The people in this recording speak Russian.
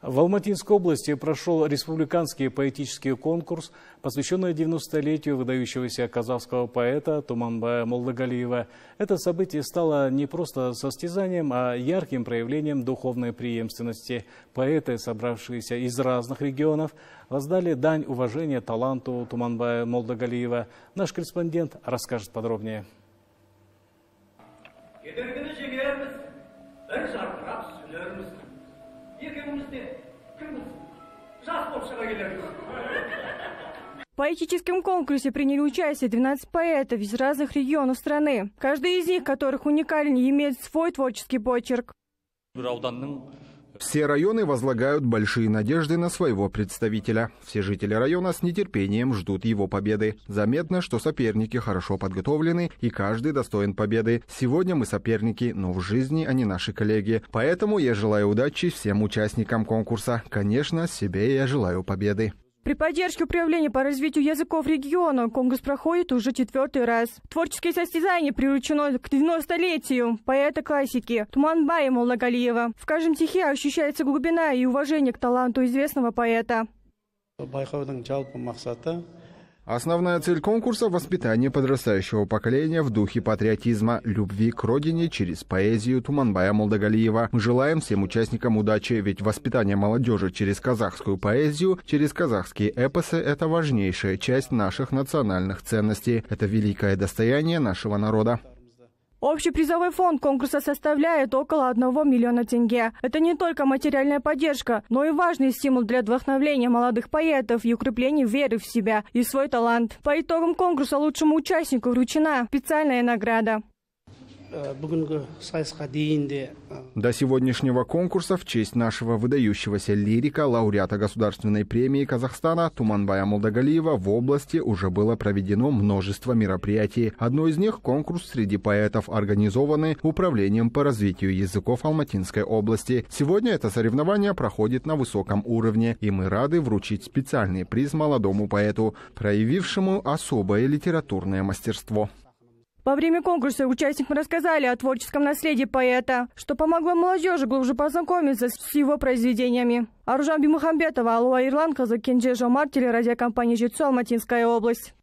В Алматинской области прошел республиканский поэтический конкурс, посвященный 90-летию выдающегося казахского поэта Туманбая Молдагалиева. Это событие стало не просто состязанием, а ярким проявлением духовной преемственности. Поэты, собравшиеся из разных регионов, воздали дань уважения таланту Туманбая Молдагалиева. Наш корреспондент расскажет подробнее. В поэтическом конкурсе приняли участие 12 поэтов из разных регионов страны. Каждый из них, которых уникален и имеет свой творческий почерк. Все районы возлагают большие надежды на своего представителя. Все жители района с нетерпением ждут его победы. Заметно, что соперники хорошо подготовлены и каждый достоин победы. Сегодня мы соперники, но в жизни они наши коллеги. Поэтому я желаю удачи всем участникам конкурса. Конечно, себе я желаю победы. При поддержке Управления по развитию языков региона конкурс проходит уже 4-й раз. Творческое состязание привлечено к 90-летию поэта-классики Туманбая Молдагалиева. В каждом стихе ощущается глубина и уважение к таланту известного поэта. Основная цель конкурса – воспитание подрастающего поколения в духе патриотизма, любви к родине через поэзию Туманбая Молдагалиева. Мы желаем всем участникам удачи, ведь воспитание молодежи через казахскую поэзию, через казахские эпосы – это важнейшая часть наших национальных ценностей. Это великое достояние нашего народа. Общий призовой фонд конкурса составляет около 1 миллиона тенге. Это не только материальная поддержка, но и важный стимул для вдохновления молодых поэтов и укрепления веры в себя и свой талант. По итогам конкурса лучшему участнику вручена специальная награда. До сегодняшнего конкурса в честь нашего выдающегося лирика, лауреата Государственной премии Казахстана Туманбая Молдагалиева в области уже было проведено множество мероприятий. Одно из них – конкурс среди поэтов, организованный Управлением по развитию языков Алматинской области. Сегодня это соревнование проходит на высоком уровне, и мы рады вручить специальный приз молодому поэту, проявившему особое литературное мастерство. Во время конкурса участникам рассказали о творческом наследии поэта, что помогло молодежи глубже познакомиться с его произведениями. Аружан Бимухамбетова, Алуа Ирлан, Казак Кенже Жомар, телерадиокомпания «Жетсу», Алматинская область.